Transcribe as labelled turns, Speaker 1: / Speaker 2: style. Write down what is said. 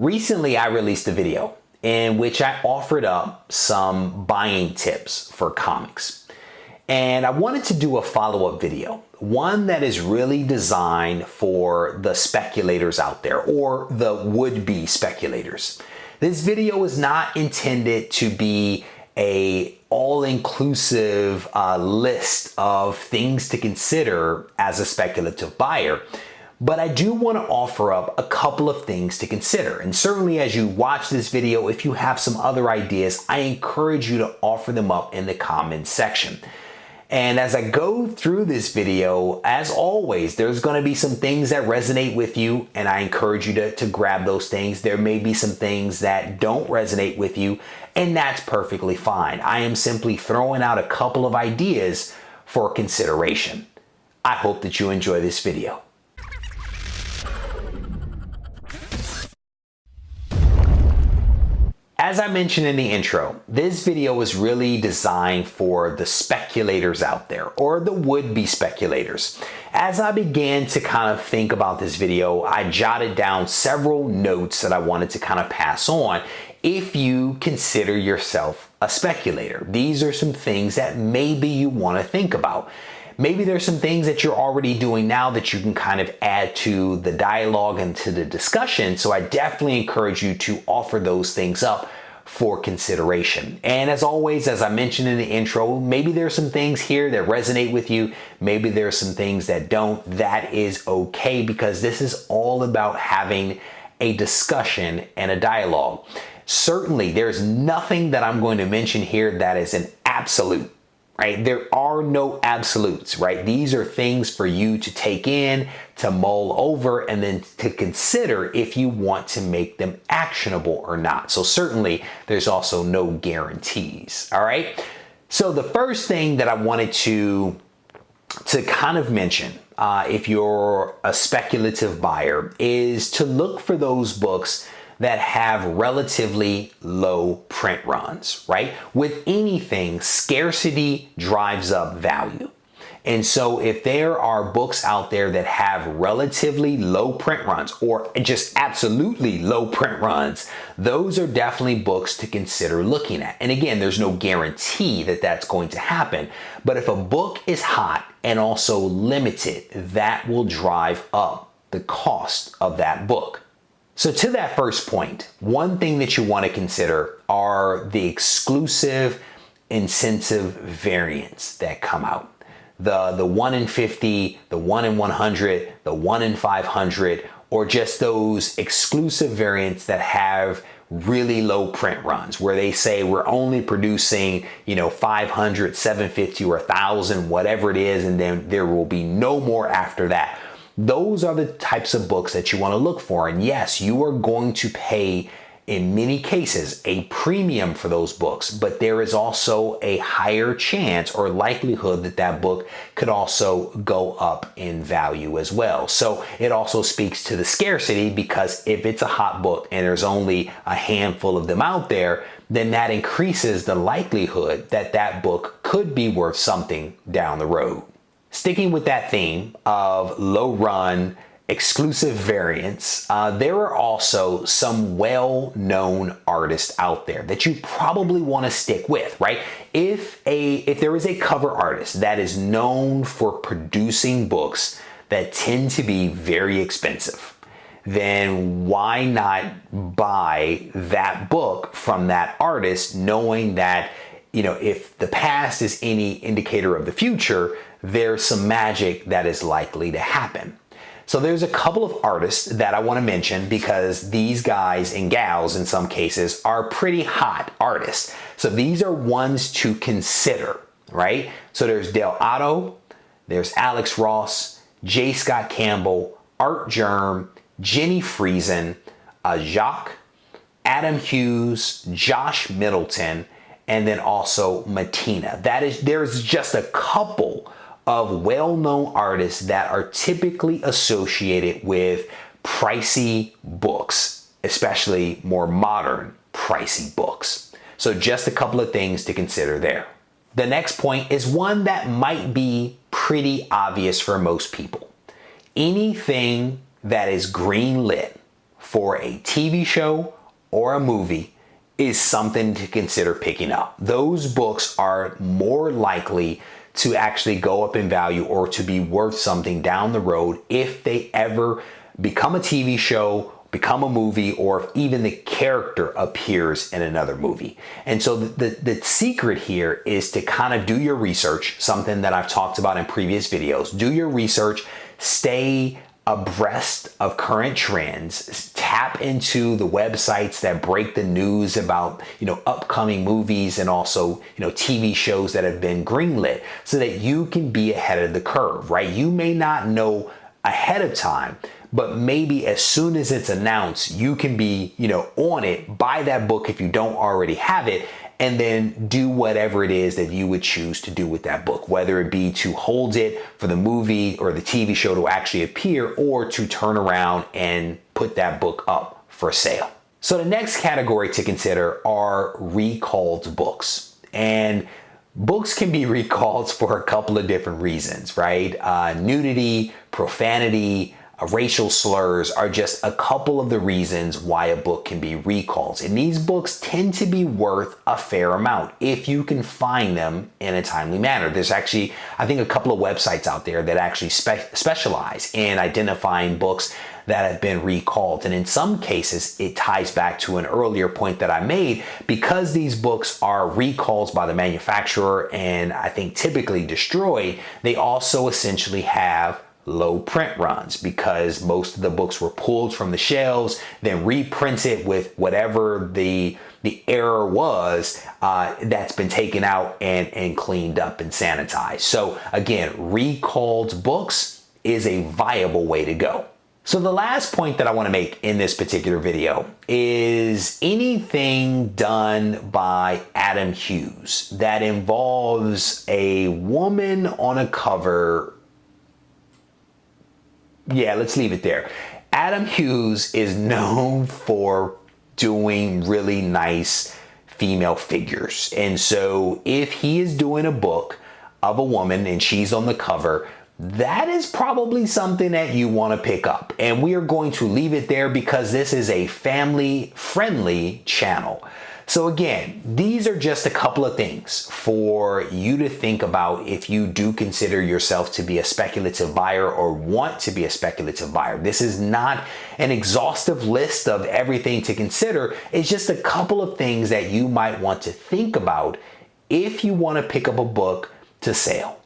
Speaker 1: Recently, I released a video in which I offered up some buying tips for comics. And I wanted to do a follow-up video, one that is really designed for the speculators out there, or the would-be speculators. This video is not intended to be a all-inclusive list of things to consider as a speculative buyer. But I do want to offer up a couple of things to consider. And certainly as you watch this video, if you have some other ideas, I encourage you to offer them up in the comments section. And as I go through this video, as always, there's going to be some things that resonate with you, and I encourage you to grab those things. There may be some things that don't resonate with you, and that's perfectly fine. I am simply throwing out a couple of ideas for consideration. I hope that you enjoy this video. As I mentioned in the intro, this video is really designed for the speculators out there, or the would-be speculators. As I began to kind of think about this video, I jotted down several notes that I wanted to kind of pass on if you consider yourself a speculator. These are some things that maybe you want to think about. Maybe there's some things that you're already doing now that you can kind of add to the dialogue and to the discussion. So I definitely encourage you to offer those things up for consideration. And as always, as I mentioned in the intro, maybe there's some things here that resonate with you. Maybe there's some things that don't. That is okay, because this is all about having a discussion and a dialogue. Certainly, there's nothing that I'm going to mention here that is an absolute. Right? There are no absolutes, right? These are things for you to take in, to mull over, and then to consider if you want to make them actionable or not. So certainly there's also no guarantees, all right? So the first thing that I wanted to kind of mention, if you're a speculative buyer, is to look for those books that have relatively low print runs, right? With anything, scarcity drives up value. And so if there are books out there that have relatively low print runs, or just absolutely low print runs, those are definitely books to consider looking at. And again, there's no guarantee that that's going to happen. But if a book is hot and also limited, that will drive up the cost of that book. So to that first point, one thing that you want to consider are the exclusive incentive variants that come out. The 1 in 50, the 1 in 100, the 1 in 500, or just those exclusive variants that have really low print runs, where they say we're only producing, 500, 750, or 1,000, whatever it is, and then there will be no more after that. Those are the types of books that you want to look for. And yes, you are going to pay, in many cases, a premium for those books, but there is also a higher chance or likelihood that that book could also go up in value as well. So it also speaks to the scarcity, because if it's a hot book and there's only a handful of them out there, then that increases the likelihood that that book could be worth something down the road. Sticking with that theme of low run, exclusive variants, there are also some well-known artists out there that you probably want to stick with, right? If there is a cover artist that is known for producing books that tend to be very expensive, then why not buy that book from that artist, knowing that, if the past is any indicator of the future, there's some magic that is likely to happen. So there's a couple of artists that I want to mention, because these guys and gals in some cases are pretty hot artists. So these are ones to consider, right? So there's Del Otto, there's Alex Ross, J. Scott Campbell, Art Germ, Jenny Friesen, Jacques, Adam Hughes, Josh Middleton, and then also Matina. There's just a couple of well-known artists that are typically associated with pricey books, especially more modern pricey books. So just a couple of things to consider there. The next point is one that might be pretty obvious for most people. Anything that is green lit for a TV show or a movie is something to consider picking up. Those books are more likely to actually go up in value or to be worth something down the road if they ever become a TV show, become a movie, or if even the character appears in another movie. And so the secret here is to kind of do your research, something that I've talked about in previous videos. Do your research, stay abreast of current trends, tap into the websites that break the news about, upcoming movies and also, TV shows that have been greenlit so that you can be ahead of the curve, right? You may not know ahead of time, but maybe as soon as it's announced, you can be, on it, buy that book if you don't already have it, and then do whatever it is that you would choose to do with that book, whether it be to hold it for the movie or the TV show to actually appear, or to turn around and put that book up for sale. So the next category to consider are recalled books. And books can be recalled for a couple of different reasons, right? Nudity, profanity, racial slurs are just a couple of the reasons why a book can be recalled. And these books tend to be worth a fair amount if you can find them in a timely manner. There's actually, I think, a couple of websites out there that actually specialize in identifying books that have been recalled. And in some cases, it ties back to an earlier point that I made. Because these books are recalls by the manufacturer and I think typically destroyed, they also essentially have low print runs because most of the books were pulled from the shelves, then reprinted with whatever the error was that's been taken out and cleaned up and sanitized. So again, recalled books is a viable way to go. So the last point that I want to make in this particular video is anything done by Adam Hughes that involves a woman on a cover. Yeah, let's leave it there. Adam Hughes is known for doing really nice female figures. And so if he is doing a book of a woman and she's on the cover, that is probably something that you want to pick up. And we are going to leave it there because this is a family-friendly channel. So again, these are just a couple of things for you to think about if you do consider yourself to be a speculative buyer or want to be a speculative buyer. This is not an exhaustive list of everything to consider. It's just a couple of things that you might want to think about if you want to pick up a book to sell.